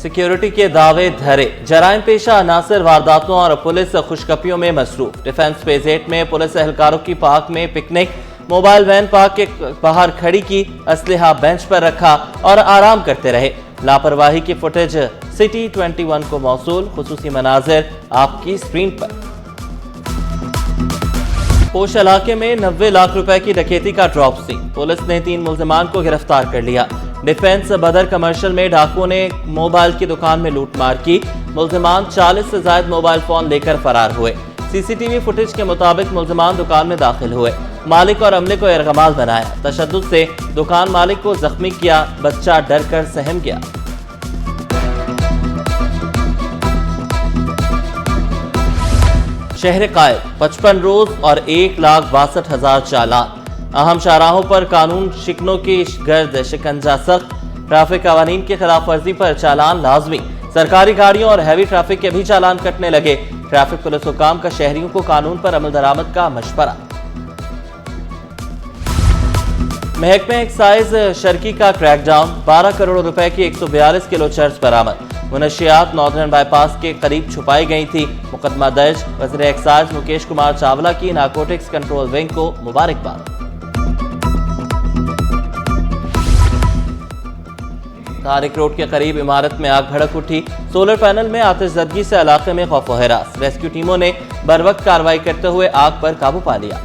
Security के दावे धरे, जराइम पेशा अनासर वारदातों और पुलिस खुशखपियों में मसरूफ। डिफेंस फेज 8 में पुलिस एहलकारों की पार्क में पिकनिक, मोबाइल वैन पार्क के बाहर खड़ी की, असलहा बेंच पर रखा और आराम करते रहे। लापरवाही की फुटेज सिटी 21 को मौसूल, खुसूसी मनाजिर आपकी स्क्रीन पर। पोश इलाके में 90 लाख रुपए की डकैती का ड्रॉप सीन, पुलिस ने 3 मुल्जिमान को गिरफ्तार कर लिया। डिफेंस बदर कमर्शियल में डाकुओं ने मोबाइल की दुकान में लूटमार की, मुल्जिमान 40 से ज्यादा मोबाइल फोन लेकर फरार हुए। सीसीटीवी फुटेज के मुताबिक मुल्जिमान दुकान में दाखिल हुए, मालिक और अमले को यरगमाल बनाया, तशद्दुद से दुकान मालिक को जख्मी किया, बच्चा डर कर सहम गया। शहर कायल 55 रोज और 1,62,000 चालान। अहम शाहराहों पर कानून शिकनों की गर्द शिकंजा सख्त, ट्रैफिक कवानीन की खिलाफ वर्जी पर चालान लाजमी। सरकारी गाड़ियों और हैवी ट्रैफिक के भी चालान कटने लगे। ट्रैफिक पुलिस हुकाम का शहरियों को कानून पर अमल दरामद का मशवरा। महकमे एक्साइज शर्की का क्रैकडाउन, 12 करोड़ रुपए की 142 किलो चर्च बरामद। मुनशियात नॉर्दर्न बाईपास के करीब छुपाई गई थी, मुकदमा दर्ज। वज़ीर एक्साइज मुकेश कुमार चावला की नारकोटिक्स कंट्रोल विंग को मुबारकबाद। तारिक रोड के करीब इमारत में आग भड़क उठी, सोलर पैनल में आतिशज़दगी से इलाके में खौफ व हिरास। रेस्क्यू टीमों ने बरवक्त कार्रवाई करते हुए आग पर काबू पा लिया।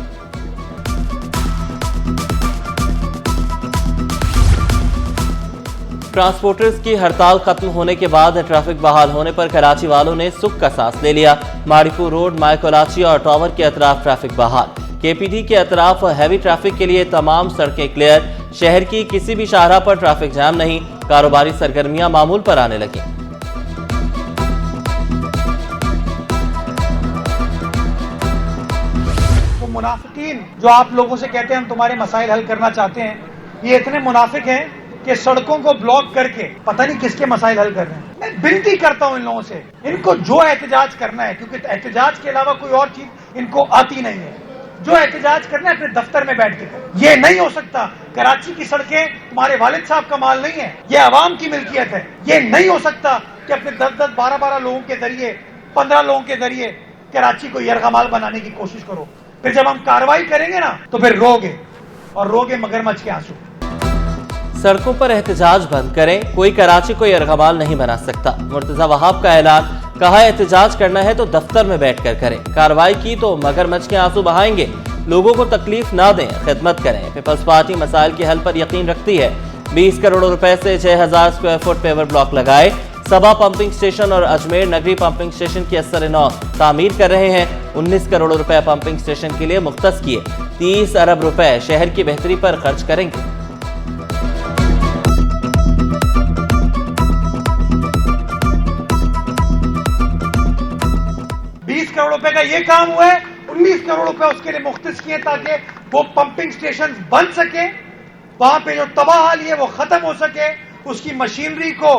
ट्रांसपोर्टर्स की हड़ताल खत्म होने के बाद ट्रैफिक बहाल होने पर कराची वालों ने सुख का सांस ले लिया। माड़ीपुर रोड, मायकोलाची और टावर के अतराफ ट्रैफिक बहाल। केपीडी के अतराफ हैवी ट्रैफिक के लिए तमाम सड़कें क्लियर। शहर की किसी भी शाहरा पर ट्रैफिक जाम नहीं, कारोबारी सरगर्मियां मामूल पर आने लगी। तो मुनाफिकीन जो आप लोगों से कहते हैं हम तुम्हारे मसाइल हल करना चाहते हैं, ये इतने मुनाफिक हैं कि सड़कों को ब्लॉक करके पता नहीं किसके मसाइल हल कर रहे हैं। मैं विनती करता हूं इन लोगों से, इनको जो एहतजाज करना है, क्योंकि एहतजाज के अलावा कोई और चीज इनको आती नहीं है, जो एहतजाज करना है अपने दफ्तर में बैठ के करें। ये नहीं हो सकता कराची की सड़कें तुम्हारे वालिद साहब का माल नहीं है, ये अवाम की मिल्कियत है। ये नहीं हो सकता कि अपने 10-10, 12-12 लोगों के जरिए, 15 लोगों के जरिए कराची को यरगमाल बनाने की कोशिश करो। फिर जब हम कार्रवाई करेंगे ना तो फिर रोगे, और रोगे मगरमच्छ के आंसू। सड़कों पर एहतजाज बंद करें, कोई कराची को यरगमाल नहीं बना सकता। मुर्तजा वहाब का ऐलान, कहा एहतजाज करना है तो दफ्तर में बैठकर करें, कार्रवाई की तो मगरमच्छ के आंसू बहाएंगे। लोगों को तकलीफ ना दें, खिदमत करें। पीपल्स पार्टी मसाइल के हल पर यकीन रखती है। 20 करोड़ रुपए से 6,000 स्क्वायर फुट पेवर ब्लॉक लगाए। सबा पंपिंग स्टेशन और अजमेर नगरी पंपिंग स्टेशन की असर-ए-नौ तामीर कर रहे हैं। 19 करोड़ रुपए पंपिंग स्टेशन के लिए मुख्तस किए। 30 अरब रुपए शहर की बेहतरी पर खर्च करेंगे। 20 करोड़ रुपए का ये काम हुआ है, 19 करोड़ रुपए उसके लिए मुख्तस किए ताकि वो पंपिंग स्टेशन बन सके, वहां पे जो तबाह हाली है वो खत्म हो सके, उसकी मशीनरी को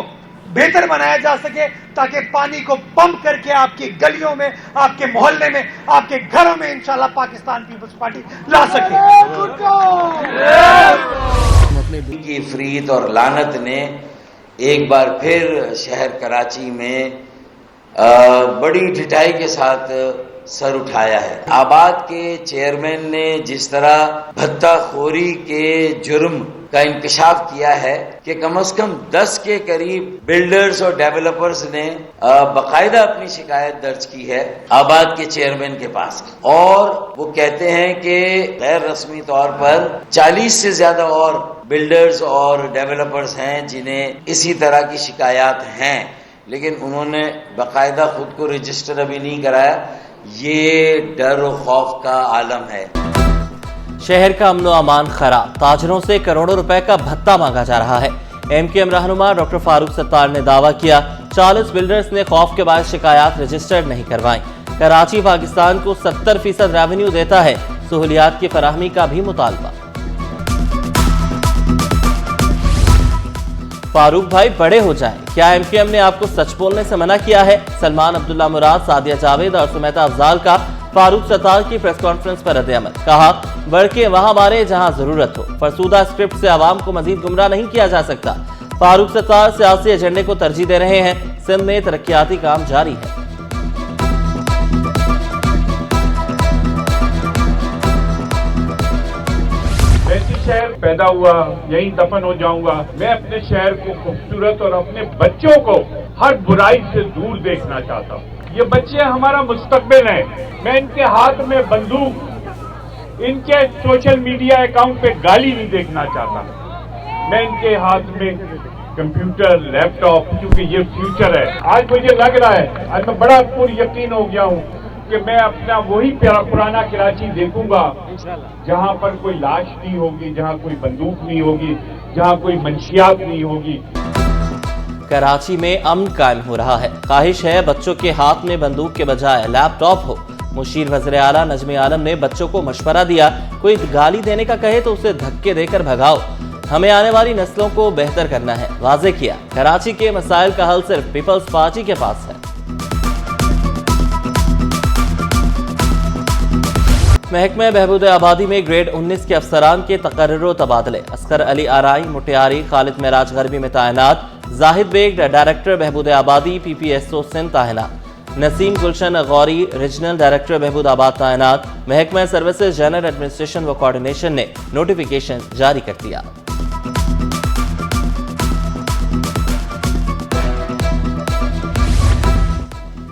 बेहतर बनाया जा सके, ताकि पानी को पंप करके आपकी गलियों में, आपके मोहल्ले में, आपके घरों में इंशाल्लाह पाकिस्तान पीपल्स पार्टी ला सके। की फरीद और लानत ने एक बार फिर शहर कराची में बड़ी ढिठाई के साथ सर उठाया है। आबाद के चेयरमैन ने जिस तरह भत्ताखोरी के जुर्म का इंकशाफ किया है कि कम से कम 10 के करीब बिल्डर्स और डेवलपर्स ने बाकायदा अपनी शिकायत दर्ज की है आबाद के चेयरमैन के पास, और वो कहते हैं कि गैर रस्मी तौर पर 40 से ज्यादा और बिल्डर्स और डेवलपर्स हैं जिन्हें इसी तरह की शिकायत हैं, लेकिन उन्होंने बाकायदा खुद को रजिस्टर अभी नहीं कराया। ये डर और खौफ का आलम है। शहर का अमनो अमान खराब, ताजरों से करोड़ों रुपए का भत्ता मांगा जा रहा है। एमकेएम रहनुमा डॉक्टर फारूक सत्तार ने दावा किया 40 बिल्डर्स ने खौफ के बाद शिकायत रजिस्टर्ड नहीं करवाई। कराची पाकिस्तान को 70% रेवेन्यू देता है, सहूलियात की फराहमी का भी मुतालबा। फारूक भाई बड़े हो जाएं, क्या एमकेएम ने आपको सच बोलने से मना किया है? सलमान अब्दुल्ला मुराद, सादिया जावेद और सुमेता अफजाल का फारूक सत्तार की प्रेस कॉन्फ्रेंस पर रद्द-ए-अमल। कहा बढ़ के वहां मारे जहां जरूरत हो, फरसूदा स्क्रिप्ट से आवाम को मजीद गुमराह नहीं किया जा सकता। फारूक सत्तार सियासी एजेंडे को तरजीह दे रहे हैं। सिंध में तरक्याती काम जारी है। शहर पैदा हुआ, यहीं दफन हो जाऊंगा। मैं अपने शहर को खूबसूरत और अपने बच्चों को हर बुराई से दूर देखना चाहता हूँ। ये बच्चे हमारा मुस्तकबिल हैं। मैं इनके हाथ में बंदूक, इनके सोशल मीडिया अकाउंट पे गाली नहीं देखना चाहता। मैं इनके हाथ में कंप्यूटर, लैपटॉप, क्योंकि ये फ्यूचर है। आज मुझे लग रहा है, आज मैं बड़ा पूर्ण यकीन हो गया हूँ कि मैं अपना वही पुराना कराची देखूंगा जहां पर कोई लाश नहीं होगी, जहां कोई बंदूक नहीं होगी, जहां कोई मंशियात नहीं होगी। कराची में अमन कायम हो रहा है। ख्वाहिश है बच्चों के हाथ में बंदूक के बजाय लैपटॉप हो। मुशीर वज़ीर आला नजमी आलम ने बच्चों को मशवरा दिया, कोई गाली देने का कहे तो उसे धक्के देकर भगाओ। हमें आने वाली नस्लों को बेहतर करना है। वाज़े किया, कराची के मसाइल का हल सिर्फ पीपल्स पार्टी के पास है। महकमा बहबूद आबादी में ग्रेड 19 के अफसरान के तकर्रुर तबादले। असगर अली आराई मुटियारी खालिद मेराज गरबी में तैनात। जाहिद बेग डायरेक्टर बहबूद आबादी PPSO सिंध तैनात। नसीम गुलशन गौरी रीजनल डायरेक्टर बहबूद आबाद तैनात। महकमा सर्विसेज जनरल एडमिनिस्ट्रेशन व कोऑर्डिनेशन ने नोटिफिकेशन जारी कर दिया।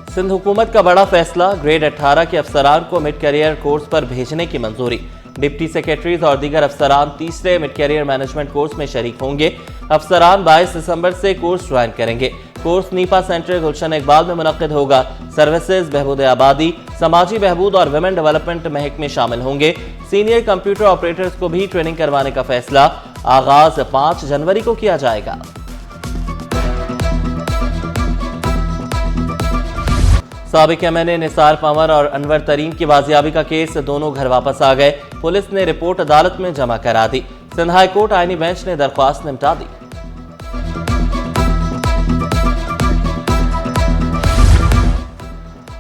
सिंध हुकूमत का बड़ा फैसला, ग्रेड 18 के अफसरान को मिड करियर कोर्स पर भेजने की मंजूरी। डिप्टी सेक्रेटरीज और दीगर अफसरान तीसरे मिड करियर मैनेजमेंट कोर्स में शरीक होंगे। अफसरान 22 दिसंबर से कोर्स ज्वाइन करेंगे। कोर्स नीपा सेंटर गुलशन इकबाल में मुनक्किद होगा। सर्विसेज बहबूद आबादी, समाजी बहबूद और वुमेन डेवलपमेंट महकमे शामिल होंगे। सीनियर कंप्यूटर ऑपरेटर्स को भी ट्रेनिंग करवाने का फैसला। आगाज 5 जनवरी को किया जाएगा। साबिक MNA निसार पंवर और अनवर तरीन की बाजियाबी का केस, दोनों घर वापस आ गए। पुलिस ने रिपोर्ट अदालत में जमा करा दी। सिंध हाई कोर्ट आईनी बेंच ने दरख्वास्त निपटा दी।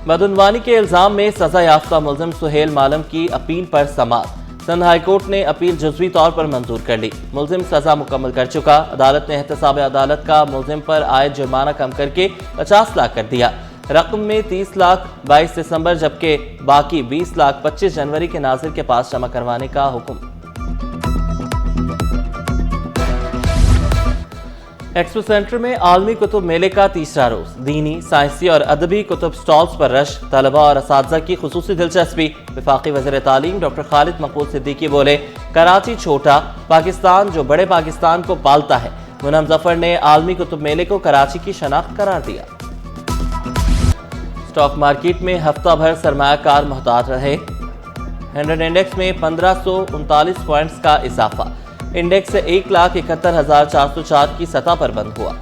बदउनवानी के इल्जाम में सजा याफ्ता मुलजिम सुहेल मालम की अपील पर समाअत। सिंध हाई कोर्ट ने अपील जुज़वी तौर पर मंजूर कर ली। मुलजिम सजा मुकम्मल कर चुका। अदालत ने एहतसाब अदालत का मुलजिम पर आयद जुर्माना कम करके 50 लाख कर दिया। रकम में 30 लाख 22 दिसंबर जबकि बाकी 20 लाख 25 जनवरी के नाज़िर के पास जमा करवाने का हुक्म। एक्सपो सेंटर में आलमी कुतुब मेले का तीसरा रोज। दीनी, साइंसी और अदबी कुतुब स्टॉल्स पर रश। तलबा और असातिज़ा की खुसूसी दिलचस्पी। वफाकी वज़ीर तालीम डॉक्टर खालिद मकबूल सिद्दीकी बोले, कराची छोटा पाकिस्तान जो बड़े पाकिस्तान को पालता है। मुनम जफर ने आलमी कुतुब मेले को कराची की शनाख्त करार दिया। स्टॉक मार्केट में हफ्ता भर सरमायाकार मोहतात रहे। 100 इंडेक्स में 1539 पॉइंट्स का इजाफा। इंडेक्स 1,71,404 की सतह पर बंद हुआ।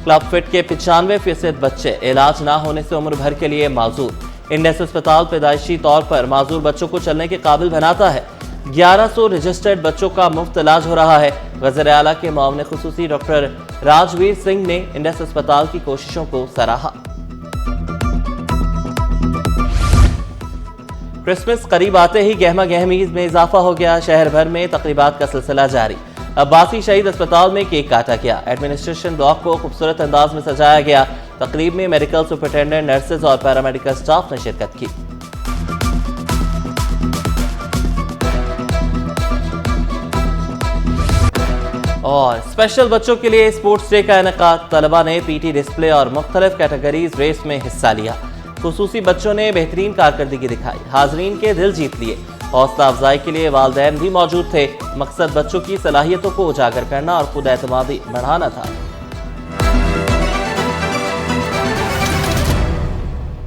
क्लब फिट के 95% बच्चे इलाज ना होने से उम्र भर के लिए माजूर। इंडेक्स अस्पताल पैदाइशी तौर पर माजूर बच्चों को चलने के काबिल बनाता है। 1100 रजिस्टर्ड बच्चों का मुफ्त इलाज हो रहा है। वज़ीर आला के मुआविन खुसूसी डॉक्टर राजवीर सिंह ने इंडेक्स अस्पताल की कोशिशों को सराहा। क्रिसमस करीब आते ही गहमा गहमी में इजाफा हो गया। शहर भर में तकरीबात का सिलसिला जारी। अब्बासी शहीद अस्पताल में केक काटा गया। एडमिनिस्ट्रेशन ब्लॉक को खूबसूरत अंदाज में सजाया गया। तकरीब में मेडिकल सुपरिटेंडेंट, नर्सेज और पैरामेडिकल स्टाफ ने शिरकत की। और स्पेशल बच्चों के लिए स्पोर्ट्स डे का इनेकाद। तलबा ने PT डिस्प्ले और मुख्तलिफ कैटेगरीज रेस में हिस्सा लिया। खुसूसी बच्चों ने बेहतरीन कारकर्दगी दिखाई। हाजरीन के दिल जीत लिए। हौसला अफजाई के लिए वालिदैन भी मौजूद थे। मकसद बच्चों की सलाहियतों को उजागर करना और खुद एतमादी बढ़ाना था।